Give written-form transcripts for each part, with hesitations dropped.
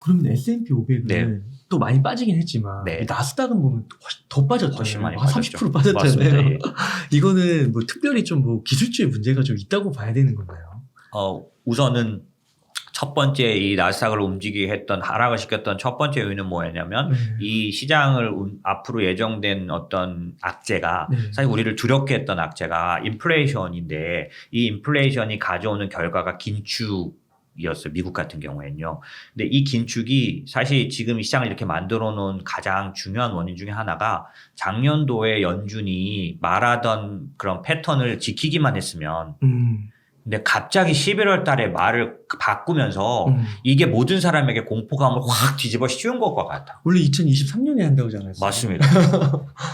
그러면 S&P 500은 네. 또 많이 빠지긴 했지만 네. 나스닥은 보면 훨씬 더 빠졌잖아요. 훨씬 많이 한 빠졌죠. 30% 빠졌잖아요. 맞습니다. 예. 이거는 뭐 특별히 좀 뭐 기술주의 문제가 좀 있다고 봐야 되는 건가요? 우선은 첫 번째 이 나스닥을 움직이게 했던 하락을 시켰던 첫 번째 요인은 뭐였냐면 이 시장을 앞으로 예정된 어떤 악재가 사실 우리를 두렵게 했던 악재가 인플레이션인데 이 인플레이션이 가져오는 결과가 긴축이었어요. 미국 같은 경우에는요. 근데 이 긴축이 사실 지금 이 시장을 이렇게 만들어 놓은 가장 중요한 원인 중에 하나가 작년도에 연준이 말하던 그런 패턴을 지키기만 했으면 근데 갑자기 11월 달에 말을 바꾸면서 이게 모든 사람에게 공포감을 확 뒤집어 씌운 것과 같아. 원래 2023년에 한다고 하잖아요. 맞습니다.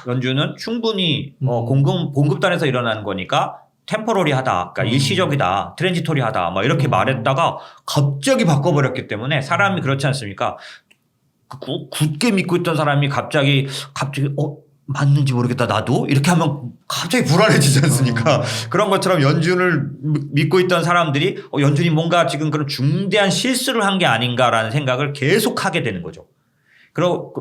연준은 충분히 공급단에서 일어나는 거니까 템포러리하다, 그러니까 일시적이다, 트랜지토리하다, 막 이렇게 말했다가 갑자기 바꿔버렸기 때문에 사람이 그렇지 않습니까? 굳게 믿고 있던 사람이 갑자기 맞는지 모르겠다 나도 이렇게 하면 갑자기 불안해지지 않습니까? 그런 것처럼 연준을 믿고 있던 사람들이 연준이 뭔가 지금 그런 중대한 실수를 한 게 아닌가라는 생각을 계속 하게 되는 거죠. 그리고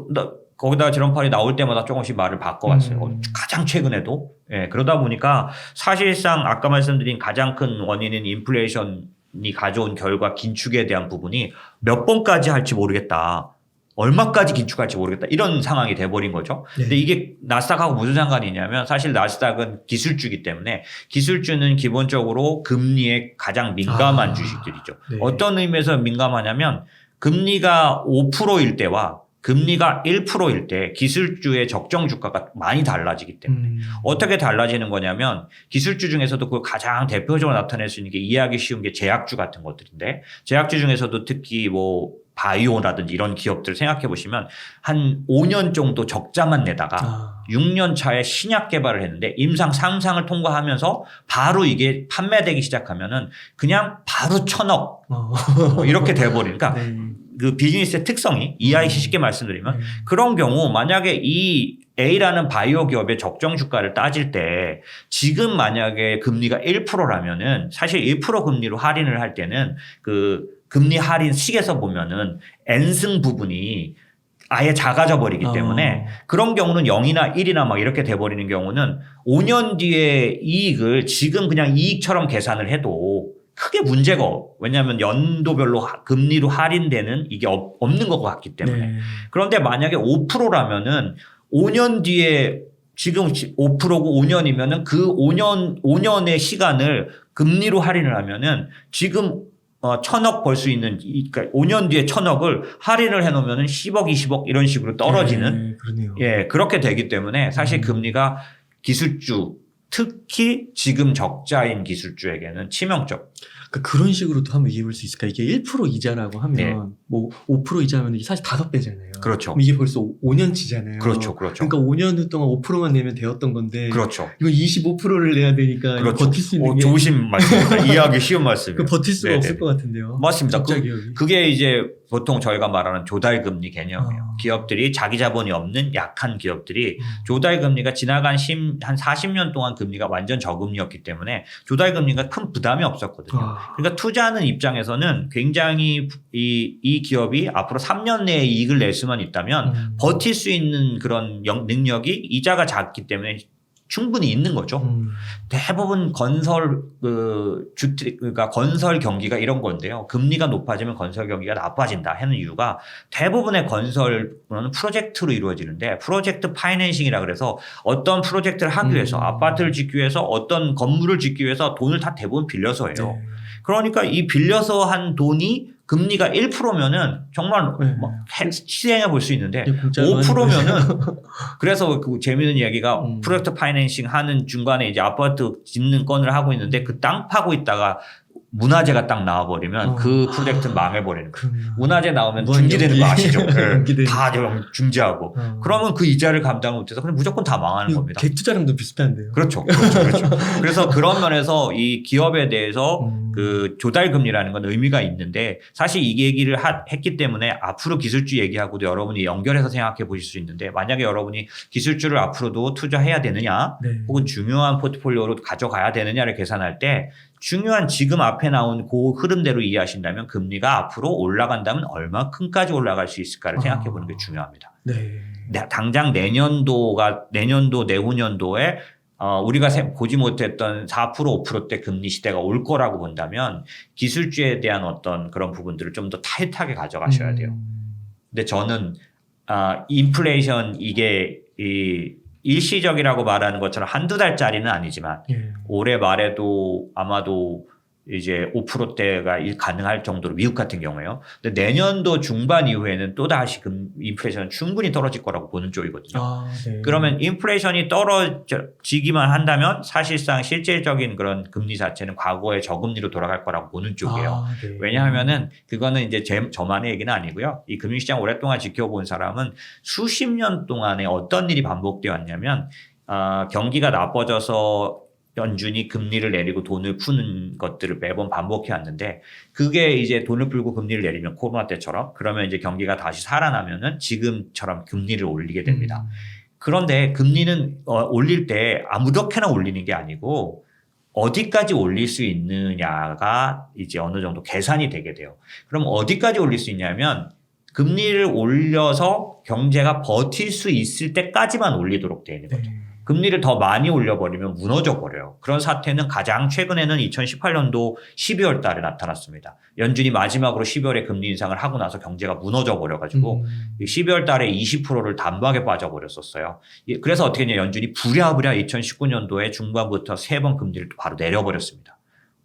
거기다가 제롬 파월이 나올 때마다 조금씩 말을 바꿔왔어요. 가장 최근에도. 예, 그러다 보니까 사실상 아까 말씀드린 가장 큰 원인인 인플레이션이 가져온 결과 긴축에 대한 부분이 몇 번까지 할지 모르겠다. 얼마까지 긴축할지 모르겠다. 이런 상황이 돼버린 거죠. 근데 이게 나스닥하고 무슨 상관이 있냐면 사실 나스닥은 기술주이기 때문에 기술주는 기본적으로 금리에 가장 민감한 주식들이죠. 어떤 의미에서 민감하냐면 금리가 5%일 때와 금리가 1%일 때 기술주의 적정 주가가 많이 달라지기 때문에 어떻게 달라지는 거냐면 기술주 중에서도 그 가장 대표적으로 나타낼 수 있는 게 이해하기 쉬운 게 제약주 같은 것들인데 제약주 중에서도 특히 뭐 바이오라든지 이런 기업들 생각해 보시면 한 5년 정도 적자만 내다가 6년 차에 신약 개발을 했는데 임상 3상을 통과하면서 바로 이게 판매되기 시작하면은 그냥 바로 1,000억 뭐 이렇게 돼버리니까 그 비즈니스의 특성이 이해하기 쉽게 말씀드리면 그런 경우 만약에 이 A라는 바이오 기업의 적정 주가를 따질 때 지금 만약에 금리가 1%라면은 사실 1% 금리로 할인을 할 때는 그 금리 할인 식에서 보면은 N승 부분이 아예 작아져 버리기 때문에 그런 경우는 0이나 1이나 막 이렇게 돼버리는 경우는 5년 뒤에 이익을 지금 그냥 이익처럼 계산을 해도 크게 문제가 왜냐하면 연도별로 금리로 할인되는 이게 없는 것 같기 때문에 그런데 만약에 5%라면은 5년 뒤에 지금 5%고 5년이면은 그 5년의 시간을 금리로 할인을 하면은 지금 1,000억 벌 수 있는, 그러니까 5년 뒤에 1,000억을 할인을 해놓으면 10억, 20억 이런 식으로 떨어지는. 예, 그렇게 되기 때문에 사실 금리가 기술주, 특히 지금 적자인 기술주에게는 치명적. 그러니까 그런 식으로도 한번 이해해 볼 수 있을까? 이게 1% 이자라고 하면 뭐 5% 이자면 이게 사실 5배잖아요. 그렇죠. 그럼 이게 벌써 5년치잖아요. 그렇죠. 그러니까 5년 동안 5%만 내면 되었던 건데. 그렇죠. 이거 25%를 내야 되니까 그렇죠. 버틸 수 있는 게 좋으신 말씀입니다. 이해하기 쉬운 말씀이에요. 버틸 수가 없을 것 같은데요. 맞습니다. 그게 이제 보통 저희가 말하는 조달금리 개념이에요. 기업들이 자기 자본이 없는 약한 기업들이 조달금리가 지나간 한 40년 동안 금리가 완전 저금리였기 때문에 조달금리가 큰 부담이 없었거든요. 그러니까 투자하는 입장에서는 굉장히 이 기업이 앞으로 3년 내에 이익을 낼 수만 있다면 버틸 수 있는 그런 능력이 이자가 작기 때문에 충분히 있는 거죠. 대부분 그러니까 건설 경기가 이런 건데요. 금리가 높아지면 건설 경기가 나빠진다 하는 이유가 대부분의 건설은 프로젝트로 이루어지는데 프로젝트 파이낸싱이라 그래서 어떤 프로젝트를 하기 위해서 아파트를 짓기 위해서 어떤 건물을 짓기 위해서 돈을 다 대부분 빌려서 해요. 그러니까 이 빌려서 한 돈이 금리가 1%면은 정말 시행해 볼 수 있는데 5%면은 그래서 그 재미있는 이야기가 프로젝트 파이낸싱 하는 중간에 이제 아파트 짓는 건을 하고 있는데 그 땅 파고 있다가 문화재가 딱 나와버리면 그 프로젝트는 망해버리는 거예요. 문화재 나오면 중지되는 거 아시죠? 다 중지하고. 그러면 그 이자를 감당 못해서 그냥 무조건 다 망하는 겁니다. 갭투자랑도 비슷한데요. 그렇죠. 그래서 그런 면에서 이 기업에 대해서 그 조달금리라는 건 의미가 있는데 사실 이 얘기를 했기 때문에 앞으로 기술주 얘기하고도 여러분이 연결해서 생각해 보실 수 있는데 만약에 여러분이 기술주를 앞으로도 투자해야 되느냐 혹은 중요한 포트폴리오로 가져가야 되느냐를 계산할 때 중요한 지금 앞에 나온 그 흐름대로 이해하신다면 금리가 앞으로 올라간다면 얼마큼까지 올라갈 수 있을까를 생각해 보는 게 중요합니다. 네. 당장 내년도, 내후년도에 우리가 보지 못했던 4%, 5%대 금리 시대가 올 거라고 본다면 기술주에 대한 어떤 그런 부분들을 좀 더 타이트하게 가져가셔야 돼요. 근데 저는 인플레이션 이게 일시적이라고 말하는 것처럼 한두 달짜리는 아니지만 예. 올해 말에도 아마도 이제 5%대가 가능할 정도로 미국 같은 경우에요. 근데 내년도 중반 이후에는 또 다시 인플레이션은 충분히 떨어질 거라고 보는 쪽이거든요. 네. 그러면 인플레이션이 떨어지기만 한다면 사실상 실질적인 그런 금리 자체는 과거의 저금리로 돌아갈 거라고 보는 쪽이에요. 네. 왜냐하면은 그거는 이제 저만의 얘기는 아니고요. 이 금융시장 오랫동안 지켜본 사람은 수십 년 동안에 어떤 일이 반복되어 왔냐면 경기가 나빠져서 연준이 금리를 내리고 돈을 푸는 것들을 매번 반복해 왔는데 그게 이제 돈을 풀고 금리를 내리면 코로나 때처럼 그러면 이제 경기가 다시 살아나면은 지금처럼 금리를 올리게 됩니다. 그런데 금리는 올릴 때 아무렇게나 올리는 게 아니고 어디까지 올릴 수 있느냐가 이제 어느 정도 계산이 되게 돼요. 그럼 어디까지 올릴 수 있냐면 금리를 올려서 경제가 버틸 수 있을 때까지만 올리도록 되어 있는 거죠. 금리를 더 많이 올려버리면 무너져 버려요. 그런 사태는 가장 최근에는 2018년도 12월 달에 나타났습니다. 연준이 마지막으로 12월에 금리 인상을 하고 나서 경제가 무너져 버려가지고 12월 달에 20%를 단박에 빠져버렸었어요. 그래서 어떻게 했냐 연준이 부랴부랴 2019년도에 중반부터 3번 금리를 바로 내려버렸습니다.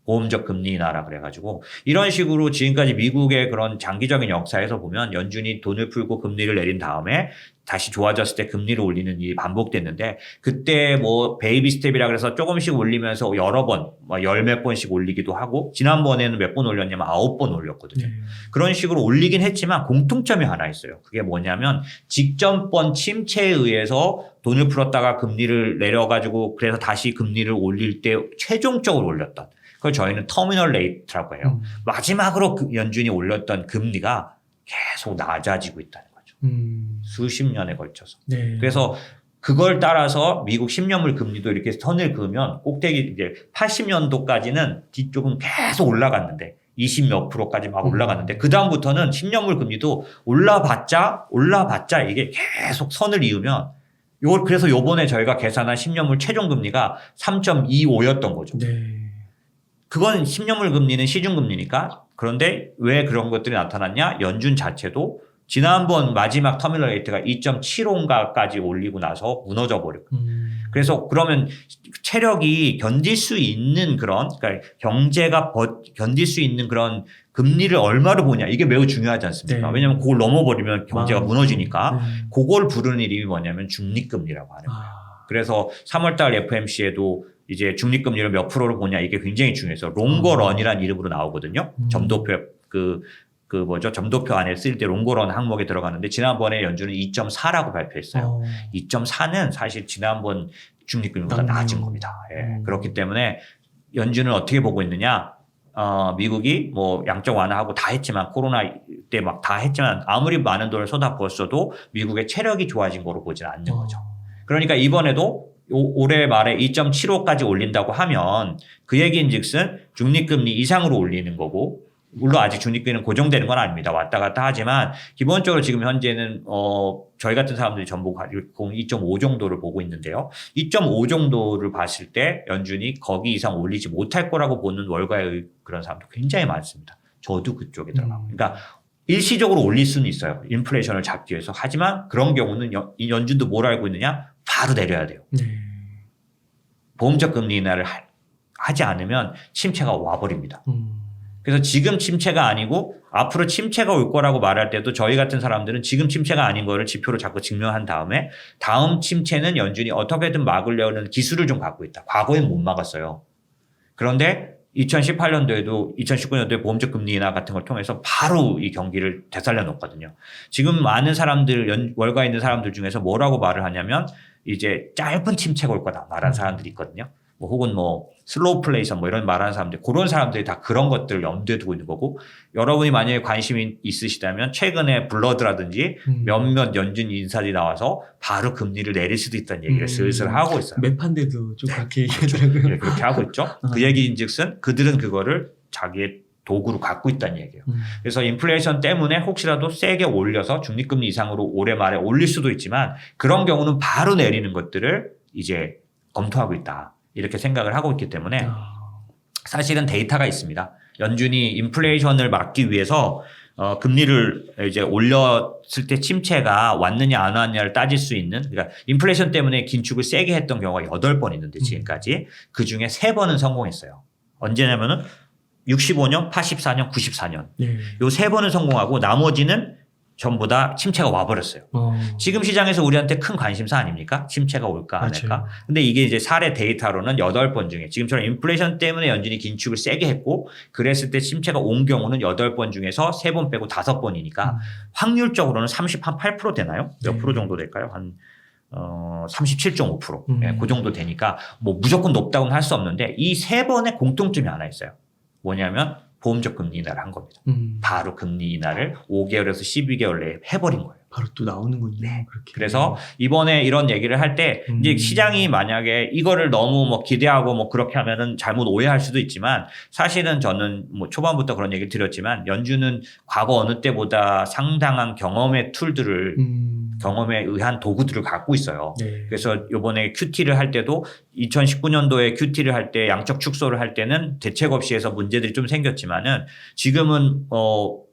보험적 금리 인하라 그래가지고 이런 식으로 지금까지 미국의 그런 장기적인 역사에서 보면 연준이 돈을 풀고 금리를 내린 다음에 다시 좋아졌을 때 금리를 올리는 일이 반복됐는데 그때 뭐 베이비 스텝이라 그래서 조금씩 올리면서 여러 번, 열 몇 번씩 올리기도 하고 지난번에는 몇 번 올렸냐면 9번 올렸거든요. 그런 식으로 올리긴 했지만 공통점이 하나 있어요. 그게 뭐냐면 직전번 침체에 의해서 돈을 풀었다가 금리를 내려가지고 그래서 다시 금리를 올릴 때 최종적으로 올렸던 그걸 저희는 터미널 레이트라고 해요. 마지막으로 연준이 올렸던 금리가 계속 낮아지고 있다는 거죠. 수십 년에 걸쳐서. 네. 그래서 그걸 따라서 미국 10년물 금리도 이렇게 선을 그으면 꼭대기 이제 80년도까지는 뒤쪽은 계속 올라갔는데 20 몇 %까지 막 올라갔는데 그다음부터는 10년물 금리도 올라봤자 이게 계속 선을 이으면 그래서 요번에 저희가 계산한 10년물 최종 금리가 3.25였던 거죠. 네. 그건 10년물 금리는 시중금리니까 그런데 왜 그런 것들이 나타났냐? 연준 자체도 지난번 마지막 터미널 레이트가 2.75인가까지 올리고 나서 무너져 버렸고 그래서 그러면 체력이 견딜 수 있는 그러니까 경제가 견딜 수 있는 그런 금리를 얼마로 보냐 이게 매우 중요하지 않습니까? 네. 왜냐하면 그걸 넘어버리면 경제가 무너지니까 네. 그걸 부르는 이름이 뭐냐면 중립금리라고 하는 거예요. 그래서 3월달 FMC에도 이제 중립금리를 몇 프로로 보냐 이게 굉장히 중요해서 롱거런이라는 이름으로 나오거든요. 점도표 점도표 안에 쓸 때 롱거런 항목에 들어가는데 지난번에 연준은 2.4라고 발표했어요. 2.4는 사실 지난번 중립금리보다 낮은 겁니다. 예. 그렇기 때문에 연준은 어떻게 보고 있느냐? 미국이 뭐 양적 완화하고 다 했지만 코로나 때 막 다 했지만 아무리 많은 돈을 쏟아부었어도 미국의 체력이 좋아진 거로 보지는 않는 거죠. 그러니까 이번에도 올해 말에 2.75까지 올린다고 하면 그 얘기인즉슨 중립금리 이상으로 올리는 거고 물론 아직 중립금리는 고정되는 건 아닙니다. 왔다 갔다 하지만 기본적으로 지금 현재는 저희 같은 사람들이 전부 2.5 정도를 보고 있는데요. 2.5 정도를 봤을 때 연준이 거기 이상 올리지 못할 거라고 보는 월가의 그런 사람도 굉장히 많습니다. 저도 그쪽에 들어가고. 그러니까 일시적으로 올릴 수는 있어요. 인플레이션을 잡기 위해서. 하지만 그런 경우는 연준도 뭘 알고 있느냐? 바로 내려야 돼요. 네. 보험적 금리 인하를 하지 않으면 침체가 와버립니다. 그래서 지금 침체가 아니고 앞으로 침체가 올 거라고 말할 때도 저희 같은 사람들은 지금 침체가 아닌 거를 지표로 자꾸 증명한 다음에 다음 침체는 연준이 어떻게든 막으려는 기술을 좀 갖고 있다. 과거엔 못 막았어요. 그런데 2018년도에도 2019년도에 보험적 금리 인하 같은 걸 통해서 바로 이 경기를 되살려 놓거든요. 지금 많은 사람들 월가에 있는 사람들 중에서 뭐라고 말을 하냐면 이제 짧은 침체가 올 거다 말하는 사람들이 있거든요. 뭐 혹은 뭐 슬로우플레이션 뭐 이런 말하는 사람들, 그런 사람들이 다 그런 것들을 염두에 두고 있는 거고, 여러분이 만약에 관심이 있으시다면 최근에 블러드라든지 몇몇 연준 인사들이 나와서 바로 금리를 내릴 수도 있다는 얘기를 슬슬 하고 있어요. 매판데도 좀 그렇게 얘기하더라고요. 네, 그렇게 하고 있죠. 그 얘기인즉슨 그들은 그거를 자기의 도구로 갖고 있다는 얘기예요. 그래서 인플레이션 때문에 혹시라도 세게 올려서 중립금리 이상으로 올해 말에 올릴 수도 있지만, 그런 경우는 바로 내리는 것들을 이제 검토하고 있다, 이렇게 생각을 하고 있기 때문에 사실은 데이터가 있습니다. 연준이 인플레이션을 막기 위해서 금리를 이제 올렸을 때 침체가 왔느냐 안 왔느냐를 따질 수 있는, 그러니까 인플레이션 때문에 긴축을 세게 했던 경우가 8번 있는데 지금까지 그 중에 3번은 성공했어요. 언제냐면은 65년, 84년, 94년. 네. 요 3번은 성공하고 나머지는 전부 다 침체가 와버렸어요. 지금 시장에서 우리한테 큰 관심사 아닙니까? 침체가 올까 안 할까? 근데 이게 이제 사례 데이터로는 8번 중에, 지금처럼 인플레이션 때문에 연준이 긴축을 세게 했고 그랬을 때 침체가 온 경우는 8번 중에서 3번 빼고 5번이니까 확률적으로는 38% 되나요? 몇 프로 정도 될까요? 한 37.5%. 네, 그 정도 되니까 뭐 무조건 높다고는 할 수 없는데, 이 3번의 공통점이 하나 있어요. 뭐냐면 보험적 금리 인하를 한 겁니다. 바로 금리 인하를 5개월에서 12개월 내에 해버린 거예요. 바로 또 나오는군요. 네. 그렇게. 그래서 이번에 이런 얘기를 할 때 이제 시장이 만약에 이거를 너무 뭐 기대하고 뭐 그렇게 하면은 잘못 오해할 수도 있지만, 사실은 저는 뭐 초반부터 그런 얘기를 드렸지만 연준은 과거 어느 때보다 상당한 경험의 툴들을 경험에 의한 도구들을 갖고 있어요. 네. 그래서 이번에 QT를 할 때도 2019년도에 QT를 할 때 양적 축소를 할 때는 대책 없이 해서 문제들이 좀 생겼지만은 지금은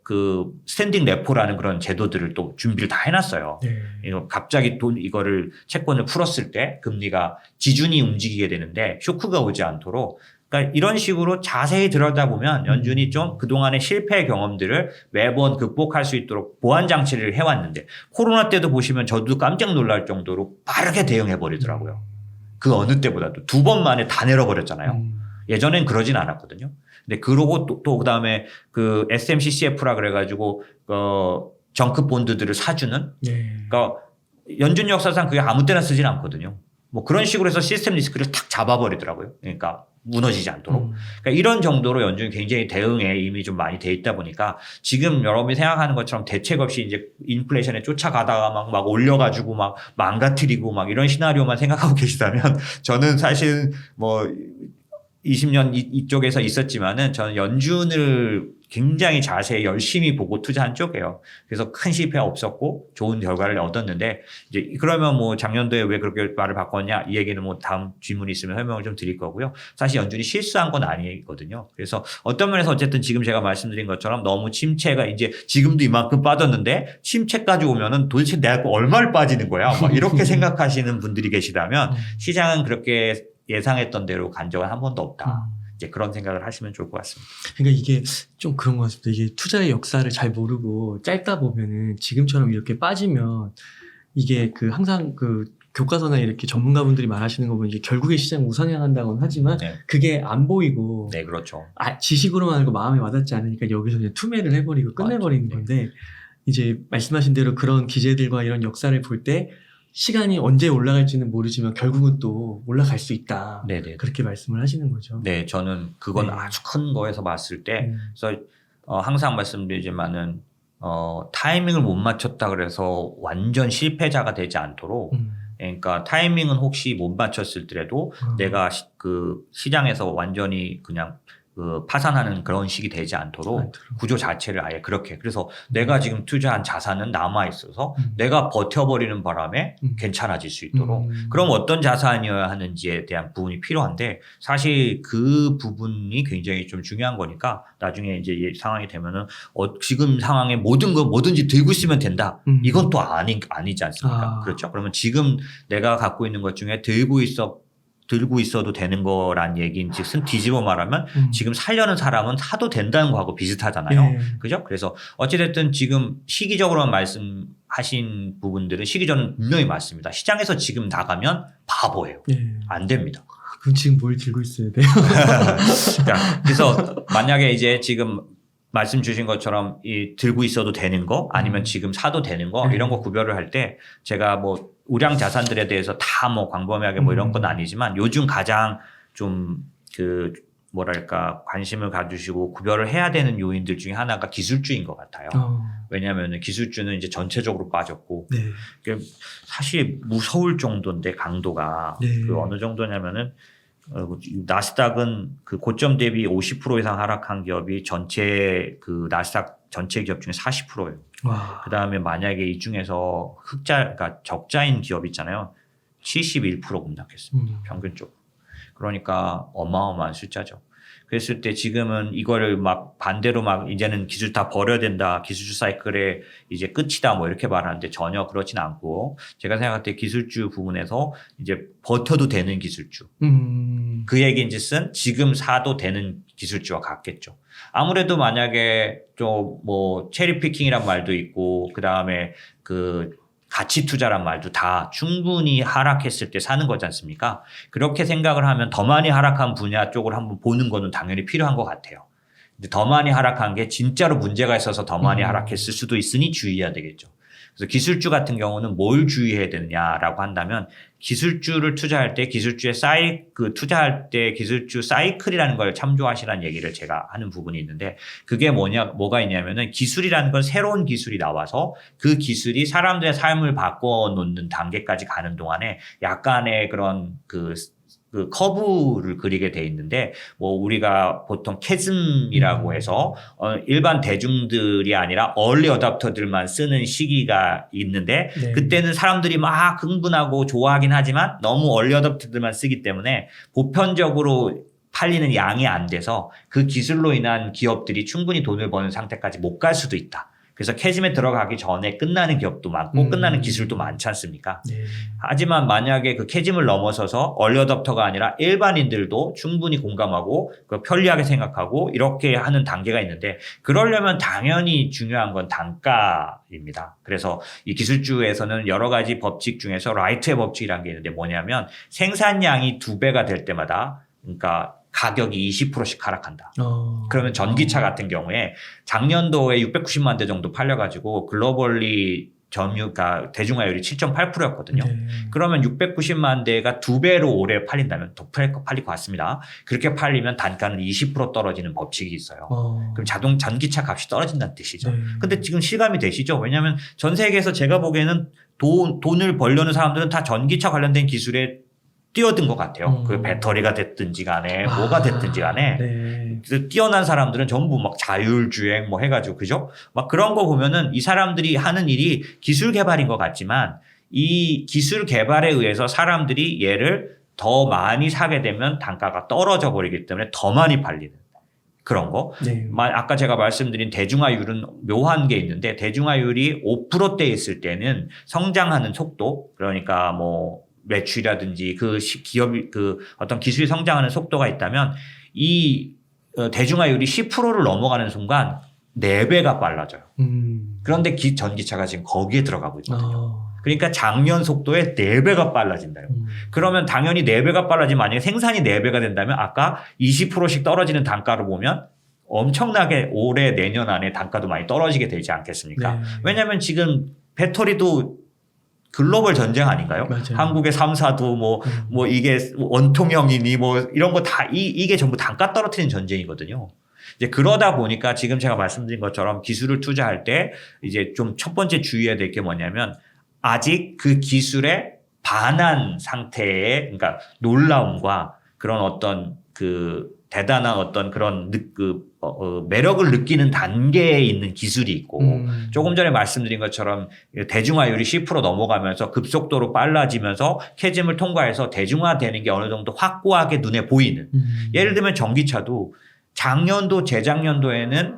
그 스탠딩 레포라는 그런 제도들을 또 준비를 다 해놨어요. 네. 이거 갑자기 이거를 채권을 풀었을 때 금리가 지준이 움직이게 되는데 쇼크가 오지 않도록, 그러니까 이런 식으로 자세히 들여다보면 연준이 좀 그동안의 실패 경험들을 매번 극복할 수 있도록 보완 장치를 해왔는데, 코로나 때도 보시면 저도 깜짝 놀랄 정도로 빠르게 대응해 버리더라고요. 그 어느 때보다도 2번 만에 다 내려버렸잖아요. 예전엔 그러진 않았거든요. 근데 그러고 또 그다음에 그 SMCCF라 그래가지고 정급 본드들을 사주는, 네. 그러니까 연준 역사상 그게 아무 때나 쓰진 않거든요. 뭐 그런 식으로 해서 시스템 리스크를 탁 잡아버리더라고요. 그러니까 무너지지 않도록. 그러니까 이런 정도로 연준이 굉장히 대응에 이미 좀 많이 돼 있다 보니까 지금 여러분이 생각하는 것처럼 대책 없이 이제 인플레이션에 쫓아가다가 막 올려가지고 막 망가뜨리고 막 이런 시나리오만 생각하고 계시다면, 저는 사실 뭐 20년 이쪽에서 있었지만은 저는 연준을 굉장히 자세히 열심히 보고 투자한 쪽이에요. 그래서 큰 실패 없었고 좋은 결과를 얻었는데, 이제 그러면 뭐 작년도에 왜 그렇게 말을 바꿨냐, 이 얘기는 뭐 다음 질문이 있으면 설명을 좀 드릴 거고요. 사실 연준이 실수한 건 아니거든요. 그래서 어떤 면에서 어쨌든 지금 제가 말씀드린 것처럼 너무 침체가 이제 지금도 이만큼 빠졌는데 침체까지 오면은 도대체 내가 얼마를 빠지는 거야? 막 이렇게 생각하시는 분들이 계시다면 시장은 그렇게 예상했던 대로 간 적은 한 번도 없다. 이제 그런 생각을 하시면 좋을 것 같습니다. 그러니까 이게 좀 그런 것 같습니다. 이게 투자의 역사를 잘 모르고 짧다 보면은 지금처럼 이렇게 빠지면, 이게 그 항상 그 교과서나 이렇게 전문가분들이 말하시는 거 보면 이게 결국에 시장 우상향한다고는 하지만 네. 그게 안 보이고 네, 그렇죠. 지식으로만 알고 마음에 와닿지 않으니까 여기서 그냥 투매를 해버리고 끝내버리는 네. 건데, 이제 말씀하신 대로 그런 기재들과 이런 역사를 볼 때 시간이 언제 올라갈지는 모르지만 결국은 또 올라갈 수 있다. 네네. 그렇게 말씀을 하시는 거죠. 네, 저는 그건 네. 아주 큰 거에서 봤을 때, 그래서 항상 말씀드리지만은 타이밍을 못 맞췄다 그래서 완전 실패자가 되지 않도록, 그러니까 타이밍은 혹시 못 맞췄을지라도 내가 그 시장에서 완전히 그냥 그 파산하는 그런 식이 되지 않도록 구조 자체를 아예 그렇게, 그래서 내가 지금 투자한 자산은 남아 있어서 내가 버텨버리는 바람에 괜찮아질 수 있도록, 그럼 어떤 자산이어야 하는지에 대한 부분이 필요한데, 사실 그 부분이 굉장히 좀 중요한 거니까 나중에 이제 이 상황이 되면은 지금 상황에 모든 거 뭐든지 들고 있으면 된다, 이건 또 아니지 않습니까? 그렇죠? 그러면 지금 내가 갖고 있는 것 중에 들고 있어도 되는 거란 얘기인 즉슨 뒤집어 말하면 지금 살려는 사람은 사도 된다는 거하고 비슷하잖아요. 네. 그죠? 그래서 어찌됐든 지금 시기적으로만 말씀하신 부분들은 시기적으로는 분명히 맞습니다. 시장에서 지금 나가면 바보예요. 네. 안 됩니다. 그럼 지금 뭘 들고 있어야 돼요? 자, 그래서 만약에 이제 지금 말씀 주신 것처럼 들고 있어도 되는 거 아니면 지금 사도 되는 거 이런 거 구별을 할 때 제가 뭐 우량 자산들에 대해서 다 뭐 광범위하게 뭐 이런 건 아니지만 요즘 가장 좀 뭐랄까 관심을 가주시고 구별을 해야 되는 요인들 중에 하나가 기술주인 것 같아요. 왜냐하면 기술주는 이제 전체적으로 빠졌고 네. 사실 무서울 정도인데 강도가 네. 그 어느 정도냐면은 나스닥은 그 고점 대비 50% 이상 하락한 기업이 전체 그 나스닥 전체 기업 중에 40%예요. 와. 그 다음에 만약에 이 중에서 그러니까 적자인 기업 있잖아요. 71% 급락했습니다. 평균적으로. 그러니까 어마어마한 숫자죠. 그랬을 때 지금은 이거를 막 반대로 막 이제는 기술 다 버려야 된다. 기술주 사이클의 이제 끝이다. 뭐 이렇게 말하는데 전혀 그렇진 않고 제가 생각할 때 기술주 부분에서 이제 버텨도 되는 기술주. 그 얘기인즉슨 지금 사도 되는 기술주와 같겠죠. 아무래도 만약에 좀 뭐 체리 피킹이란 말도 있고 그 다음에 가치 투자란 말도 다 충분히 하락했을 때 사는 거지 않습니까? 그렇게 생각을 하면 더 많이 하락한 분야 쪽을 한번 보는 거는 당연히 필요한 것 같아요. 근데 더 많이 하락한 게 진짜로 문제가 있어서 더 많이 하락했을 수도 있으니 주의해야 되겠죠. 그래서 기술주 같은 경우는 뭘 주의해야 되느냐라고 한다면 기술주를 투자할 때 기술주의 투자할 때 기술주 사이클이라는 걸 참조하시라는 얘기를 제가 하는 부분이 있는데 그게 뭐가 있냐면은 기술이라는 건 새로운 기술이 나와서 그 기술이 사람들의 삶을 바꿔놓는 단계까지 가는 동안에 약간의 그런 그 커브를 그리게 돼 있는데 뭐 우리가 보통 캐즘이라고 해서 일반 대중들이 아니라 얼리 어답터들만 쓰는 시기가 있는데 네. 그때는 사람들이 막 흥분하고 좋아하긴 하지만 너무 얼리 어답터들만 쓰기 때문에 보편적으로 팔리는 양이 안 돼서 그 기술로 인한 기업들이 충분히 돈을 버는 상태까지 못 갈 수도 있다. 그래서 캐즘에 들어가기 전에 끝나는 기업도 많고 끝나는 기술도 많지 않습니까? 네. 하지만 만약에 그 캐즘을 넘어서서 얼리 어답터가 아니라 일반인들도 충분히 공감하고 편리하게 생각하고 이렇게 하는 단계가 있는데 그러려면 당연히 중요한 건 단가입니다. 그래서 이 기술주에서는 여러 가지 법칙 중에서 라이트의 법칙이라는 게 있는데 뭐냐면 생산량이 2배가 될 때마다 그러니까 가격이 20%씩 하락한다. 그러면 전기차 같은 경우에 작년도에 690만 대 정도 팔려가지고 글로벌리 그러니까 대중화율이 7.8%였거든요. 네. 그러면 690만 대가 2배로 올해 팔린다면 더 팔릴 것 같습니다. 그렇게 팔리면 단가는 20% 떨어지는 법칙이 있어요. 그럼 전기차 값이 떨어진다는 뜻이죠. 네. 근데 지금 실감이 되시죠? 왜냐하면 전 세계에서 제가 보기에는 돈을 벌려는 사람들은 다 전기차 관련된 기술에 뛰어든 것 같아요. 그 배터리가 됐든지 간에 뭐가 됐든지 간에 네. 뛰어난 사람들은 전부 막 자율주행 뭐 해가지고 그죠? 막 그런 거 보면은 이 사람들이 하는 일이 기술 개발인 것 같지만 이 기술 개발에 의해서 사람들이 얘를 더 많이 사게 되면 단가가 떨어져 버리기 때문에 더 많이 팔리는 그런 거. 네. 아까 제가 말씀드린 대중화율은 묘한 게 있는데 대중화율이 5%대 있을 때는 성장하는 속도 그러니까 뭐 매출이라든지 기업이 어떤 기술이 성장하는 속도가 있다면 이 대중화율이 10%를 넘어가는 순간 4배가 빨라져요. 그런데 전기차가 지금 거기에 들어가고 있거든요. 그러니까 작년 속도의 4배가 빨라진다요. 그러면 당연히 4배가 빨라지면 만약에 생산이 4배가 된다면 아까 20%씩 떨어지는 단가로 보면 엄청나게 올해 내년 안에 단가도 많이 떨어지게 되지 않겠습니까? 네. 왜냐하면 지금 배터리도 글로벌 전쟁 아닌가요? 맞아요. 한국의 3사도 뭐 이게 원통형이니 뭐 이런 거 다 이게 전부 단가 떨어뜨리는 전쟁이거든요. 이제 그러다 보니까 지금 제가 말씀드린 것처럼 기술을 투자할 때 이제 좀 첫 번째 주의해야 될 게 뭐냐면 아직 그 기술에 반한 상태의 그러니까 놀라움과 그런 어떤 대단한 어떤 그런 매력을 느끼는 단계에 있는 기술이 있고 조금 전에 말씀드린 것처럼 대중화율이 10% 넘어가면서 급속도로 빨라지면서 캐즘을 통과해서 대중화되는 게 어느 정도 확고하게 눈에 보이는 예를 들면 전기차도 작년도 재작년도에는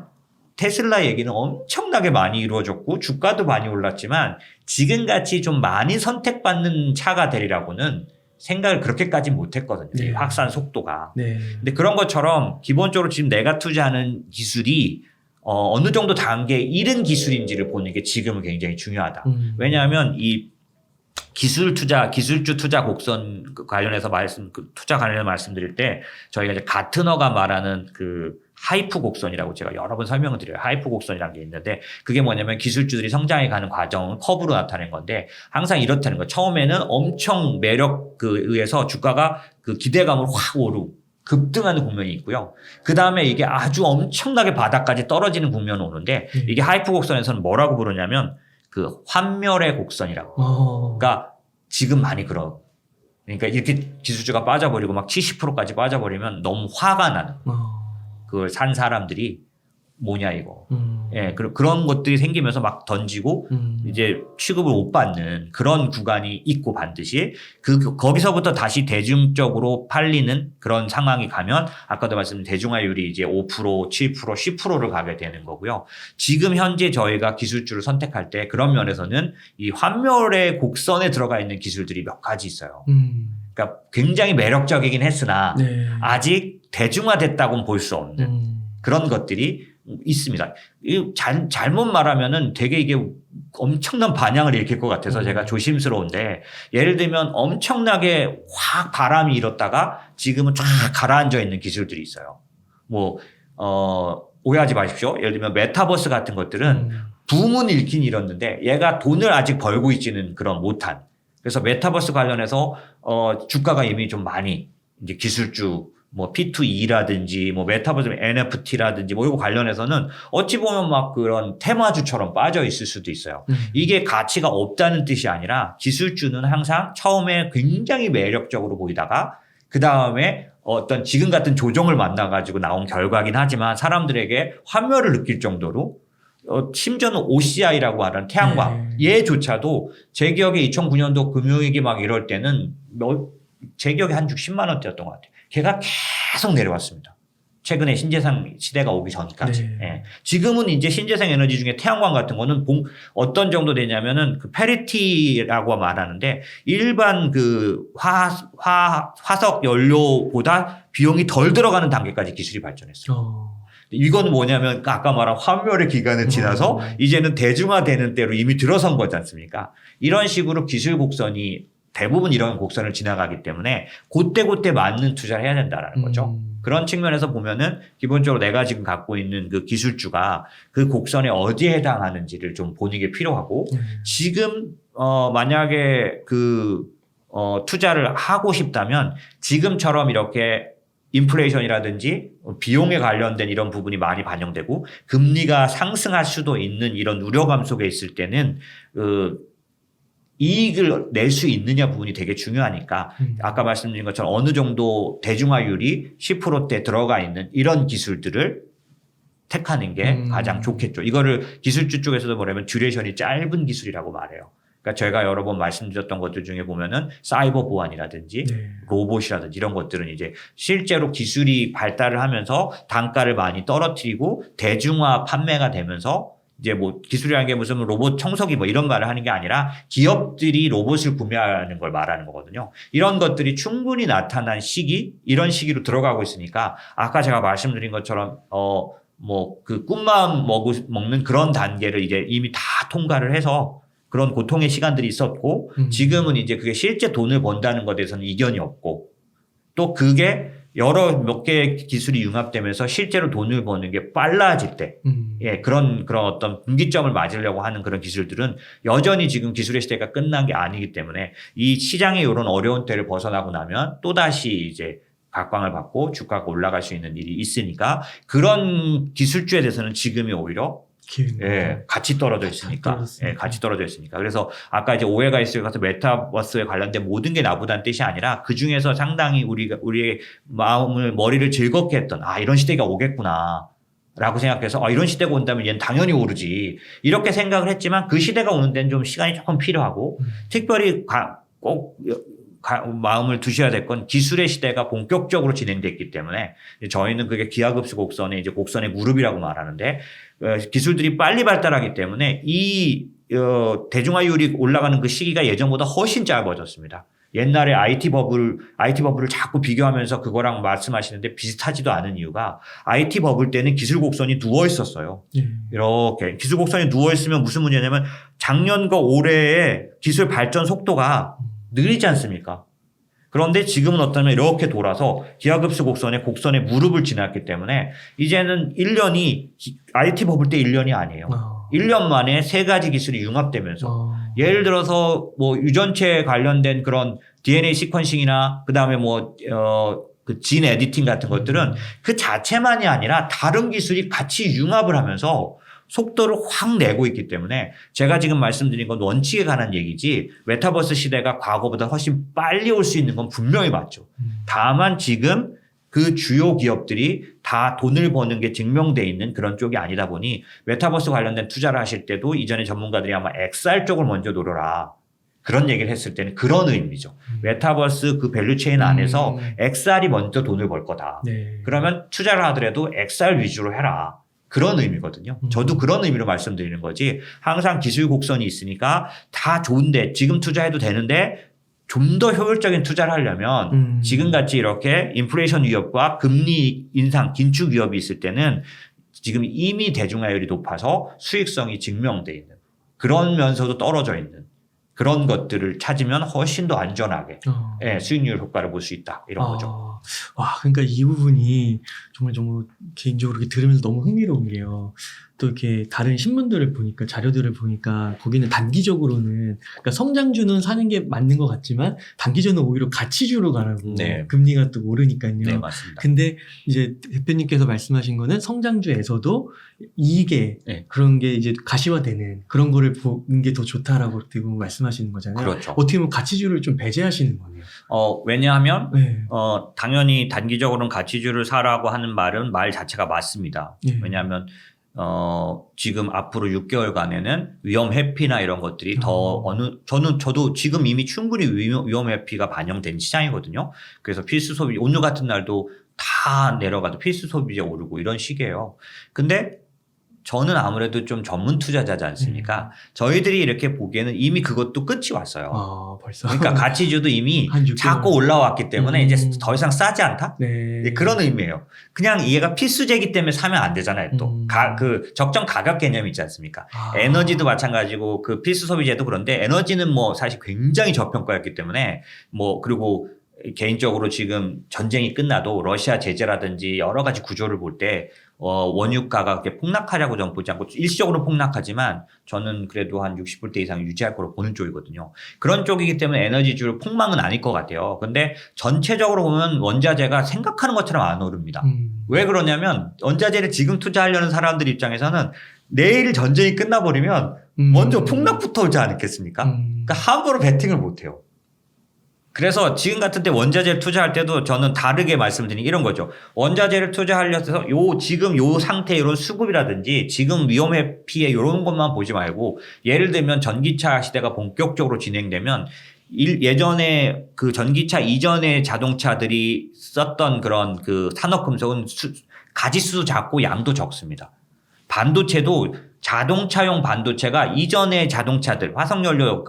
테슬라 얘기는 엄청나게 많이 이루어졌고 주가도 많이 올랐지만 지금같이 좀 많이 선택받는 차가 되리라고는 생각을 그렇게까지 못했거든요. 네. 이 확산 속도가. 네. 근데 그런 것처럼 기본적으로 지금 내가 투자하는 기술이 어느 정도 단계에 이른 기술인지를 보는 게 지금은 굉장히 중요하다. 왜냐하면 이 기술주 투자 곡선 관련해서 투자 관련해서 말씀드릴 때 저희가 이제 가트너가 말하는 하이프 곡선이라고 제가 여러 번 설명을 드려요. 하이프 곡선이라는 게 있는데 그게 뭐냐면 기술주들이 성장해 가는 과정을 커브로 나타낸 건데 항상 이렇다는 거. 처음에는 엄청 매력 의해서 주가가 그 기대감을 확 오르고 급등하는 국면이 있고요. 그 다음에 이게 아주 엄청나게 바닥까지 떨어지는 국면이 오는데 이게 하이프 곡선에서는 뭐라고 부르냐면 그 환멸의 곡선이라고. 그러니까 지금 많이 그러니까 이렇게 기술주가 빠져버리고 막 70%까지 빠져버리면 너무 화가 나는 그걸 산 사람들이 뭐냐 이거. 예, 그런 것들이 생기면서 막 던지고 이제 취급을 못 받는 그런 구간이 있고 반드시 거기서부터 다시 대중적으로 팔리는 그런 상황이 가면 아까도 말씀드린 대중화율이 이제 5%, 7%, 10%를 가게 되는 거고요. 지금 현재 저희가 기술주를 선택할 때 그런 면에서는 이 환멸의 곡선에 들어가 있는 기술들이 몇 가지 있어요. 그러니까 굉장히 매력적이긴 했으나 네. 아직 대중화됐다고는 볼 수 없는 그런 것들이 있습니다. 잘못 말하면은 되게 이게 엄청난 반향을 일으킬 것 같아서 제가 조심스러운데 예를 들면 엄청나게 확 바람이 일었다가 지금은 쫙 가라앉아 있는 기술들이 있어요. 오해하지 마십시오. 예를 들면 메타버스 같은 것들은 붐은 일긴 일었는데 얘가 돈을 아직 벌고 있지는 그런 못한. 그래서 메타버스 관련해서 주가가 이미 좀 많이 이제 기술주 P2E라든지 메타버스 NFT라든지 이거 관련해서는 어찌 보면 막 그런 테마주처럼 빠져 있을 수도 있어요. 이게 가치가 없다는 뜻이 아니라 기술주는 항상 처음에 굉장히 매력적으로 보이다가 그 다음에 어떤 지금 같은 조정을 만나가지고 나온 결과긴 하지만 사람들에게 환멸을 느낄 정도로 심지어는 OCI라고 하는 태양광 얘조차도 제 기억에 2009년도 금융위기 막 이럴 때는 제 기억에 한 60만 원대였던 것 같아요. 걔가 계속 내려왔습니다. 최근에 신재생 시대가 오기 전까지. 네. 예. 지금은 이제 신재생 에너지 중에 태양광 같은 거는 어떤 정도 되냐면은 그 페리티라고 말하는데 일반 그 화석 연료보다 비용이 덜 들어가는 단계까지 기술이 발전했어요. 이건 뭐냐면 아까 말한 환멸의 기간을 지나서 이제는 대중화되는 때로 이미 들어선 거지 않습니까? 이런 식으로 기술 곡선이 대부분 이런 곡선을 지나가기 때문에 그때 맞는 투자를 해야 된다라는 거죠. 그런 측면에서 보면은 기본적으로 내가 지금 갖고 있는 그 기술주가 그 곡선에 어디에 해당하는지를 좀 보는 게 필요하고 지금 만약에 투자를 하고 싶다면 지금처럼 이렇게 인플레이션이라든지 비용에 관련된 이런 부분이 많이 반영되고 금리가 상승할 수도 있는 이런 우려감 속에 있을 때는 이익을 낼 수 있느냐 부분이 되게 중요하니까 아까 말씀드린 것처럼 어느 정도 대중화율이 10%대 들어가 있는 이런 기술들을 택하는 게 가장 좋겠죠. 이거를 기술주 쪽에서도 뭐냐면 듀레이션이 짧은 기술이라고 말해요. 그러니까 제가 여러 번 말씀드렸던 것들 중에 보면은 사이버 보안이라든지 로봇이라든지 이런 것들은 이제 실제로 기술이 발달을 하면서 단가를 많이 떨어뜨리고 대중화 판매가 되면서 이제 기술이라는 게 무슨 로봇 청소기 이런 말을 하는 게 아니라 기업들이 로봇을 구매하는 걸 말하는 거거든요. 이런 것들이 충분히 나타난 시기, 이런 시기로 들어가고 있으니까 아까 제가 말씀드린 것처럼 그 꿈마음 먹는 그런 단계를 이제 이미 다 통과를 해서 그런 고통의 시간들이 있었고 지금은 이제 그게 실제 돈을 번다는 것에 대해서는 이견이 없고 또 그게 몇 개의 기술이 융합되면서 실제로 돈을 버는 게 빨라질 때, 그런 어떤 분기점을 맞으려고 하는 그런 기술들은 여전히 지금 기술의 시대가 끝난 게 아니기 때문에 이 시장의 이런 어려운 때를 벗어나고 나면 또다시 이제 각광을 받고 주가가 올라갈 수 있는 일이 있으니까 그런 기술주에 대해서는 지금이 오히려 같이 떨어져 있으니까. 같이 떨어져 있으니까. 그래서 아까 이제 오해가 있을 것 같아서 메타버스에 관련된 모든 게 나쁘다는 뜻이 아니라 그 중에서 상당히 우리의 머리를 즐겁게 했던, 이런 시대가 오겠구나. 라고 생각해서, 이런 시대가 온다면 얘는 당연히 오르지. 이렇게 생각을 했지만 그 시대가 오는 데는 좀 시간이 조금 필요하고, 특별히 꼭 마음을 두셔야 될 건 기술의 시대가 본격적으로 진행됐기 때문에 저희는 그게 기하급수 곡선의 이제 곡선의 무릎이라고 말하는데 기술들이 빨리 발달하기 때문에 이 대중화율이 올라가는 그 시기가 예전보다 훨씬 짧아졌습니다. 옛날에 IT 버블을 자꾸 비교하면서 그거랑 말씀하시는데 비슷하지도 않은 이유가 IT 버블 때는 기술 곡선이 누워 있었어요. 이렇게 기술 곡선이 누워 있으면 무슨 문제냐면 작년과 올해의 기술 발전 속도가 느리지 않습니까? 그런데 지금은 어떠면 이렇게 돌아서 기하급수 곡선에 무릎을 지났기 때문에 이제는 1년이 IT 버블 때 1년이 아니에요. 1년 만에 세 가지 기술이 융합되면서 예를 들어서 뭐 유전체 관련된 그런 DNA 시퀀싱이나 그다음에 그 진 에디팅 같은 것들은 그 자체만이 아니라 다른 기술이 같이 융합을 하면서 속도를 확 내고 있기 때문에 제가 지금 말씀드린 건 원칙에 관한 얘기지 메타버스 시대가 과거보다 훨씬 빨리 올 수 있는 건 분명히 맞죠. 다만 지금 그 주요 기업들이 다 돈을 버는 게 증명돼 있는 그런 쪽이 아니다 보니 메타버스 관련된 투자를 하실 때도 이전에 전문가들이 아마 XR 쪽을 먼저 노려라. 그런 얘기를 했을 때는 그런 의미죠. 메타버스 그 밸류체인 안에서 XR이 먼저 돈을 벌 거다. 네. 그러면 투자를 하더라도 XR 위주로 해라. 그런 의미거든요. 저도 그런 의미로 말씀드리는 거지. 항상 기술 곡선이 있으니까 다 좋은데 지금 투자해도 되는데 좀 더 효율적인 투자를 하려면 지금같이 이렇게 인플레이션 위협과 금리 인상, 긴축 위협이 있을 때는 지금 이미 대중화율이 높아서 수익성이 증명돼 있는 그러면서도 떨어져 있는 그런 것들을 찾으면 훨씬 더 안전하게 수익률 효과를 볼 수 있다. 이런 거죠. 와, 그러니까 이 부분이 정말 개인적으로 이렇게 들으면서 너무 흥미로운 게요. 또 이렇게 다른 신문들을 보니까 자료들을 보니까 거기는 단기적으로는 그러니까 성장주는 사는 게 맞는 것 같지만 단기적으로는 오히려 가치주로 가라고 네. 금리가 또 오르니까요. 네, 맞습니다. 근데 이제 대표님께서 말씀하신 거는 성장주에서도 이익에 네. 그런 게 이제 가시화되는 그런 거를 보는 게 더 좋다라고 어떻게 보면 말씀하시는 거잖아요. 그렇죠. 어떻게 보면 가치주를 좀 배제하시는 거네요. 왜냐하면 네. 당연히 단기적으로는 가치주를 사라고 하는 말 자체가 맞습니다. 네. 왜냐하면 지금 앞으로 6개월간에는 위험 회피나 이런 것들이 저도 지금 이미 충분히 위험 회피가 반영된 시장이거든요. 그래서 필수 소비, 오늘 같은 날도 다 내려가도 필수 소비재 오르고 이런 시기예요. 근데 저는 아무래도 좀 전문 투자자지 않습니까? 저희들이 이렇게 보기에는 이미 그것도 끝이 왔어요. 벌써. 그러니까 가치주도 이미 한 6개월. 자꾸 올라왔기 때문에 이제 더 이상 싸지 않다? 네. 그런 의미예요. 그냥 얘가 필수재기 때문에 사면 안 되잖아요. 또 그 적정 가격 개념이 있지 않습니까? 에너지도 마찬가지고 그 필수 소비재도 그런데 에너지는 뭐 사실 굉장히 저평가였기 때문에 그리고 개인적으로 지금 전쟁이 끝나도 러시아 제재라든지 여러 가지 구조를 볼 때 원유가가 그렇게 폭락하려고 저는 보지 않고 일시적으로 폭락하지만 저는 그래도 한 60불대 이상 유지할 거로 보는 쪽이거든요. 그런 쪽이기 때문에 에너지주로 폭망은 아닐 것 같아요. 근데 전체적으로 보면 원자재가 생각하는 것처럼 안 오릅니다. 왜 그러냐면 원자재를 지금 투자하려는 사람들 입장에서는 내일 전쟁이 끝나버리면 먼저 폭락부터 오지 않겠습니까? 그러니까 함부로 베팅을 못해요. 그래서 지금 같은 때 원자재를 투자할 때도 저는 다르게 말씀드리는 이런 거죠. 원자재를 투자하려서 지금 요 상태 이런 수급이라든지 지금 위험 회피에 이런 것만 보지 말고 예를 들면 전기차 시대가 본격적으로 진행되면 예전에 그 전기차 이전의 자동차들이 썼던 그런 그 산업금속은 가지수도 작고 양도 적습니다. 반도체도 자동차용 반도체가 이전의 자동차들, 화석연료,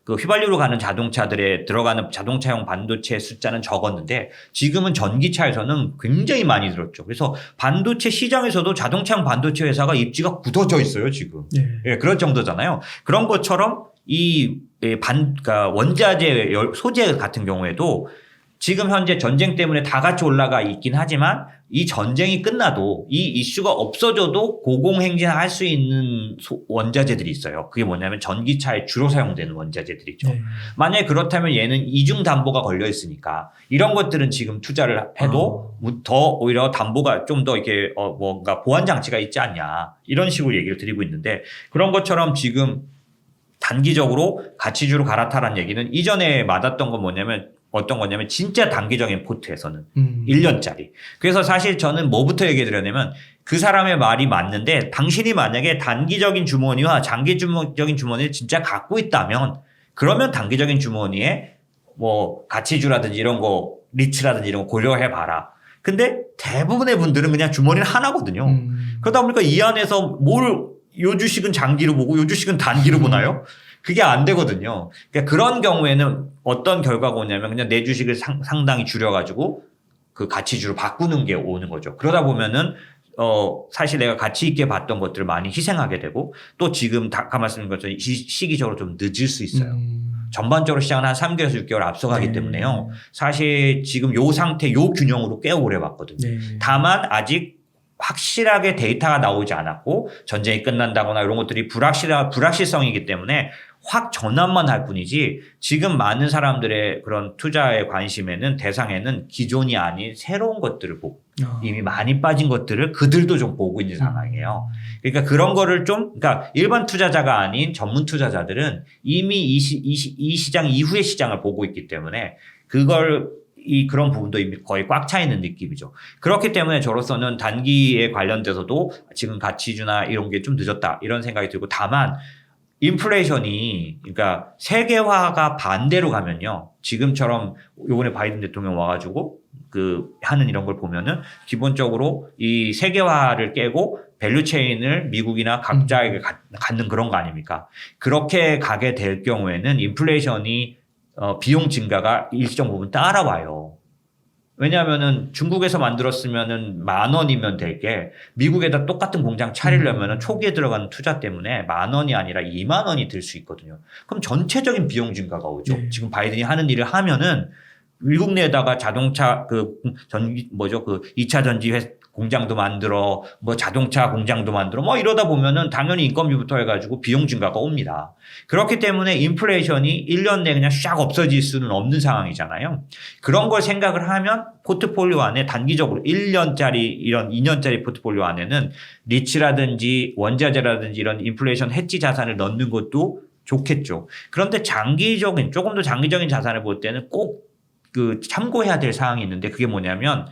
그 휘발유로 가는 자동차들에 들어가는 자동차용 반도체 숫자는 적었는데 지금은 전기차에서는 굉장히 많이 들었죠. 그래서 반도체 시장에서도 자동차용 반도체 회사가 입지가 굳어져 있어요, 지금. 네. 예, 그럴 정도잖아요. 그런 것처럼 그러니까 원자재 소재 같은 경우에도 지금 현재 전쟁 때문에 다 같이 올라가 있긴 하지만 이 전쟁이 끝나도 이 이슈가 없어져도 고공행진할 수 있는 원자재들이 있어요. 그게 뭐냐면 전기차에 주로 사용되는 원자재들이죠. 네. 만약에 그렇다면 얘는 이중 담보가 걸려 있으니까 이런 것들은 지금 투자를 해도 더 오히려 담보가 좀 더 이렇게 뭔가 보완 장치가 있지 않냐 이런 식으로 얘기를 드리고 있는데 그런 것처럼 지금 단기적으로 가치주로 갈아타라는 얘기는 이전에 맞았던 건 뭐냐면 어떤 거냐면 진짜 단기적인 포트에서는 1년짜리. 그래서 사실 저는 뭐부터 얘기해 드렸냐면 그 사람의 말이 맞는데 당신이 만약에 단기적인 주머니와 장기적인 주머니를 진짜 갖고 있다면 그러면 단기적인 주머니에 가치주라든지 이런 거 리츠라든지 이런 거 고려해 봐라. 근데 대부분의 분들은 그냥 주머니는 하나거든요. 그러다 보니까 이 안에서 요 주식은 장기로 보고 요 주식은 단기로 보나요? 그게 안 되거든요. 그러니까 그런 경우에는 어떤 결과가 오냐면 그냥 내 주식을 상당히 줄여가지고 그 가치주로 바꾸는 게 오는 거죠. 그러다 보면은 사실 내가 가치 있게 봤던 것들을 많이 희생하게 되고 또 지금 아까 말씀드린 것처럼 시기적으로 좀 늦을 수 있어요. 전반적으로 시장은 한 3개월에서 6개월 앞서가기 네. 때문에요. 사실 지금 요 상태, 요 균형으로 꽤 오래 봤거든요. 네. 다만 아직 확실하게 데이터가 나오지 않았고 전쟁이 끝난다거나 이런 것들이 불확실성이기 때문에 확 전환만 할 뿐이지 지금 많은 사람들의 그런 투자의 관심에는 대상에는 기존이 아닌 새로운 것들을 보고 이미 많이 빠진 것들을 그들도 좀 보고 있는 상황이에요. 그러니까 그런 거를 좀, 그러니까 일반 투자자가 아닌 전문 투자자들은 이미 이 시장 이후의 시장을 보고 있기 때문에 그런 부분도 이미 거의 꽉 차 있는 느낌이죠. 그렇기 때문에 저로서는 단기에 관련돼서도 지금 가치주나 이런 게 좀 늦었다 이런 생각이 들고 다만 인플레이션이 그러니까 세계화가 반대로 가면요. 지금처럼 요번에 바이든 대통령 와가지고 하는 이런 걸 보면은 기본적으로 이 세계화를 깨고 밸류체인을 미국이나 각자에게 갖는 그런 거 아닙니까? 그렇게 가게 될 경우에는 인플레이션이 비용 증가가 일정 부분 따라와요. 왜냐하면은 중국에서 만들었으면은 10,000원이면 될 게 미국에다 똑같은 공장 차리려면은 초기에 들어가는 투자 때문에 10,000원이 아니라 20,000원이 들 수 있거든요. 그럼 전체적인 비용 증가가 오죠. 네. 지금 바이든이 하는 일을 하면은 미국 내에다가 자동차 2차 전지 공장도 만들어 자동차 공장도 만들어 이러다 보면은 당연히 인건비부터 해가지고 비용 증가가 옵니다. 그렇기 때문에 인플레이션이 1년 내에 그냥 샥 없어질 수는 없는 상황이잖아요. 그런 걸 생각을 하면 포트폴리오 안에 단기적으로 1년짜리 이런 2년짜리 포트폴리오 안에는 리츠라든지 원자재라든지 이런 인플레이션 해지 자산을 넣는 것도 좋겠죠. 그런데 조금 더 장기적인 자산을 볼 때는 꼭 참고해야 될 사항이 있는데 그게 뭐냐면